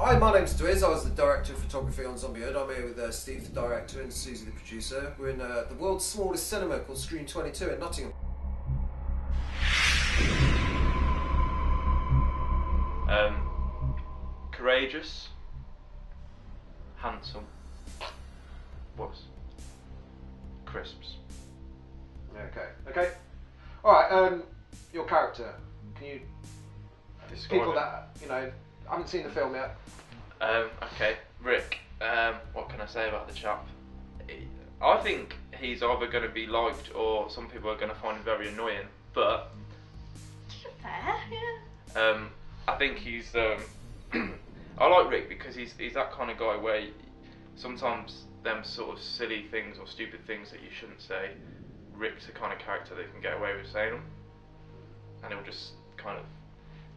Hi, my name's Dwiz. I was the director of photography on Zombie Hood. I'm here with Steve, the director, and Susie, the producer. We're in the world's smallest cinema called Screen 22 at Nottingham. Courageous, handsome, was crisps. Okay. Alright, your character. Can you... Describe people it. that, you know, haven't seen the film yet. Okay, Rick. What can I say about the chap? I think he's either going to be liked or some people are going to find him very annoying. But Fair, yeah. I think he's. I like Rick because he's that kind of guy where sometimes them sort of silly things or stupid things that you shouldn't say, Rick's the kind of character that can get away with saying them, and he'll just kind of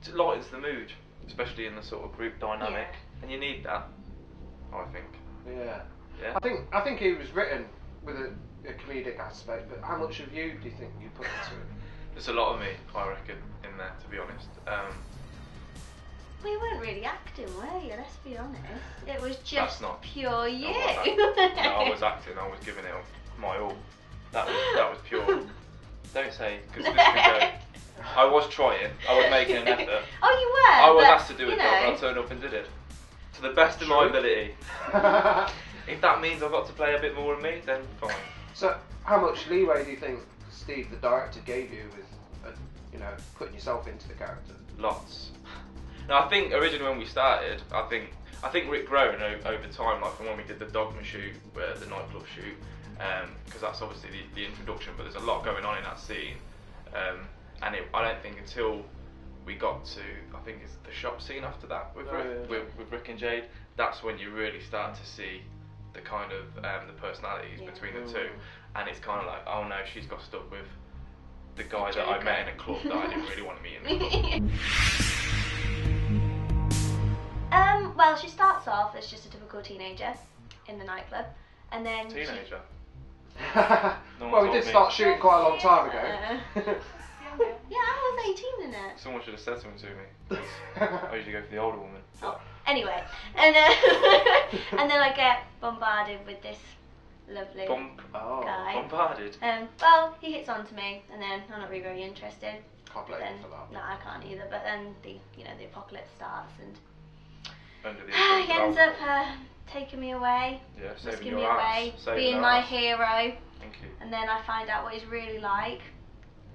it lightens the mood, especially in the sort of group dynamic, and you need that, I think. Yeah. Yeah. I think he was written with a comedic aspect, but how much of you do you think you put into it? There's a lot of me, I reckon, in there, to be honest. We weren't really acting, were you? Let's be honest. It was just pure you. I was acting. I was giving it my all. That was pure. Don't say, because this could go. I was trying. I was making an effort. Oh, you were. I was asked to do a you job, and I turned up and did it to the best of my ability. If that means I've got to play a bit more of me, then fine. So, how much leeway do you think Steve, the director, gave you with, you know, putting yourself into the character? Lots. Now, I think originally when we started, I think Rick grown over time, like from when we did the Dogma shoot, the nightclub shoot, because that's obviously the introduction. But there's a lot going on in that scene, and I don't think until we got to, I think it's the shop scene after that with Rick, with Rick and Jade, that's when you really start to see the kind of the personalities between the two, and it's kind of like, oh no, she's got stuck with the guy that I met in a club that I didn't really want to meet in the club. Well, she starts off as just a typical teenager in the nightclub, and then Teenager? Well, we did start shooting quite a long time ago. Yeah, I was 18 in it. Someone should have said something to me, because I usually go for the older woman. Oh, anyway, and and then I get bombarded with this lovely guy. Bombarded? Well, he hits on to me, and then I'm not really very interested. Can't blame him for that. No, I can't either. But then the apocalypse starts, and He ends up taking me away, saving me your away, ass. being my hero. Thank you. And then I find out what he's really like.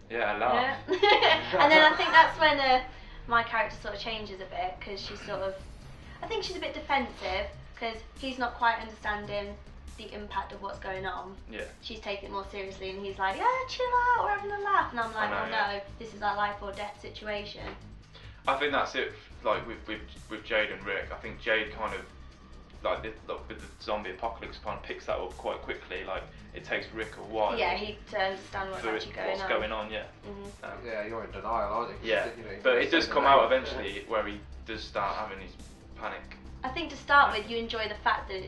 Yeah, I laugh. Yeah. And then I think that's when my character sort of changes a bit, because she's sort of, I think she's a bit defensive, because he's not quite understanding the impact of what's going on. Yeah. She's taking it more seriously, and he's like, yeah, chill out, we're having a laugh. And I'm like, no, this is our life or death situation. I think that's it. Like with Jade and Rick, I think Jade kind of with the zombie apocalypse kind of picks that up quite quickly. Like it takes Rick a while. Yeah, he to understand what's actually going on. Yeah. Mm-hmm. Yeah, you're in denial, aren't you? Yeah, but it does come out eventually where he does start having his panic. I think to start with, you enjoy the fact that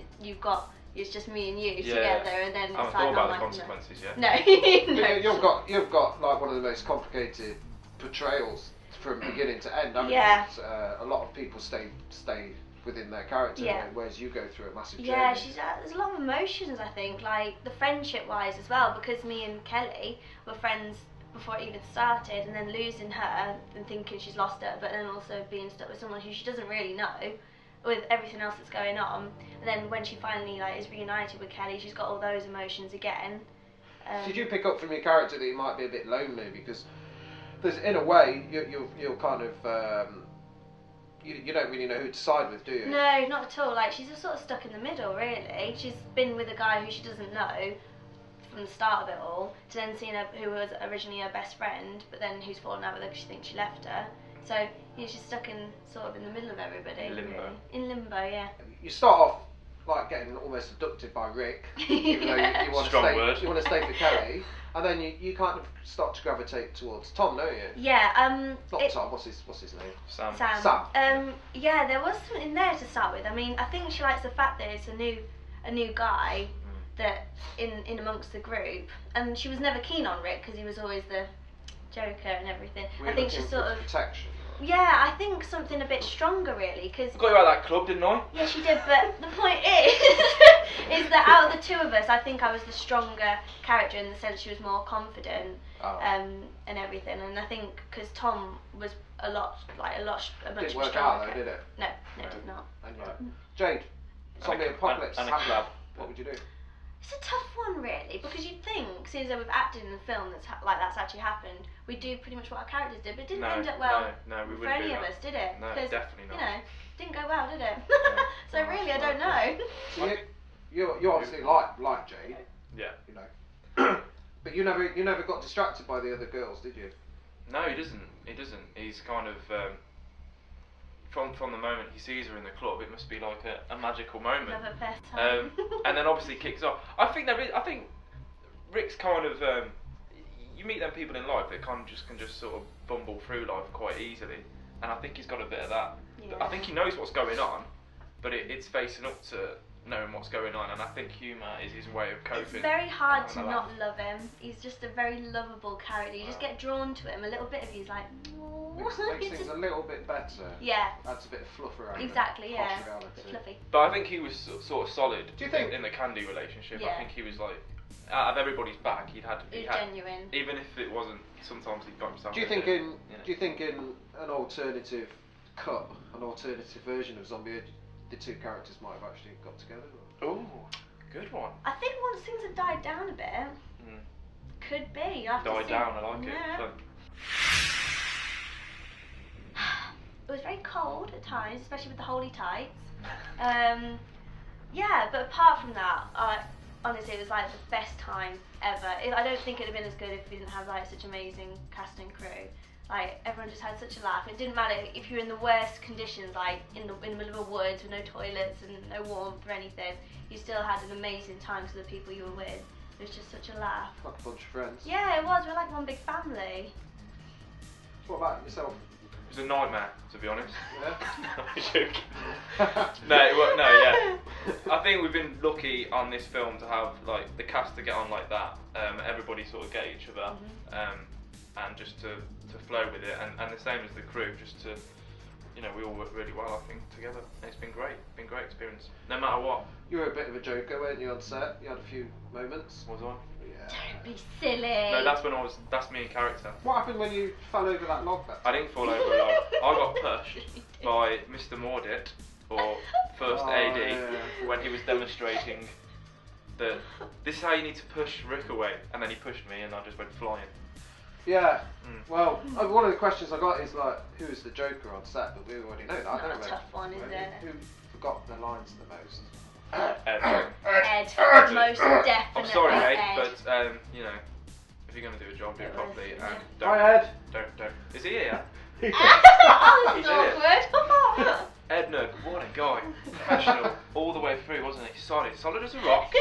it's just me and you together, and then I it's haven't like, thought about the consequences yet. No. No. You've got like one of the most complicated portrayals from beginning to end. A lot of people stay within their character, whereas you go through a massive journey. Yeah, there's a lot of emotions, I think, like the friendship-wise as well, because me and Kelly were friends before it even started, and then losing her and thinking she's lost her, but then also being stuck with someone who she doesn't really know, with everything else that's going on. And then when she finally is reunited with Kelly, she's got all those emotions again. Did you pick up from your character that you might be a bit lonely, because there's, in a way, you're kind of you don't really know who to side with, do you? No, not at all. Like, she's just sort of stuck in the middle, really. She's been with a guy who she doesn't know from the start of it all, to then seeing who was originally her best friend, but then who's fallen out with her because she thinks she left her. So she's stuck in the middle of everybody. In limbo. Really. In limbo, yeah. You start off like getting almost abducted by Rick, even though you want to stay for Kelly, and then you kind of start to gravitate towards Tom, don't you? Yeah. Not Tom. What's his name? Sam. Yeah, there was something there to start with. I mean, I think she likes the fact that it's a new guy that in amongst the group, and she was never keen on Rick because he was always the joker and everything. I think she's sort of protection. Yeah, I think something a bit stronger really, because... Got you out of that club, didn't I? Yes, you did, but the point is that out of the two of us, I think I was the stronger character in the sense she was more confident and everything. And I think because Tom was a much didn't work stronger out though, did it? No, it did not. And Jade, zombie apocalypse, and a club. What would you do? It's a tough one really, because you'd think, since we've acted in a film that's that's actually happened, we'd do pretty much what our characters did, but it didn't end up well we for any of us, did it? No, definitely not. You know, didn't go well, did it? So really, I don't know. So you obviously like Jade. Yeah. You know, but you never got distracted by the other girls, did you? No, he doesn't. He's kind of from the moment he sees her in the club, it must be like a magical moment. Another best time. And then obviously kicks off. I think Rick's kind of you meet them people in life that can just sort of bumble through life quite easily, and I think he's got a bit of that. Yeah. I think he knows what's going on, but it's facing up to knowing what's going on, and I think humour is his way of coping. It's very hard to not love him. He's just a very lovable character. You just get drawn to him. A little bit of you's like, makes things a little bit better. Yeah. Adds a bit of fluff around. Exactly. Yeah. Reality. A bit fluffy. But I think he was sort of solid. Do you think in the Candi relationship? Yeah. I think he was like, out of everybody's back, he had genuine. Even if it wasn't, sometimes he got himself. Do you think in an alternative cut, an alternative version of Zombie, the two characters might have actually got together? Oh, good one. I think once things have died down a bit, could be. Died down, I like it. It was very cold at times, especially with the holy tights. Yeah, but apart from that, honestly, it was like the best time ever. I don't think it'd have been as good if we didn't have like such amazing cast and crew. Like everyone just had such a laugh. It didn't matter if you're in the worst conditions, like in the middle of a woods with no toilets and no warmth or anything. You still had an amazing time to the people you were with. It was just such a laugh. Like a bunch of friends. Yeah, it was. We're like one big family. What about yourself? It was a nightmare, to be honest. Yeah. I'm joking. Yeah. I think we've been lucky on this film to have like the cast to get on like that. Everybody sort of get each other, and just to flow with it, and the same as the crew, just to, you know, we all work really well, I think, together. And it's been great. Been a great experience. No matter what. You were a bit of a joker, weren't you, on set? You had a few moments. Was I? Yeah. Don't be silly. No, that's me in character. What happened when you fell over that log? I didn't fall over a log. I got pushed by Mr. Mordit, or First AD, when he was demonstrating that this is how you need to push Rick away, and then he pushed me and I just went flying. Yeah. Well, one of the questions I got is like, who is the Joker on set? But we already know that. Not a tough one, is it? Who forgot their lines the most? Ed, most definitely. I'm sorry, Ed, but you know, if you're going to do a job, do it properly. And Hi, Ed. Don't. Is he here? Oh, He's that's awkward. Edna, what a guy. Professional all the way through, wasn't he? Solid as a rock.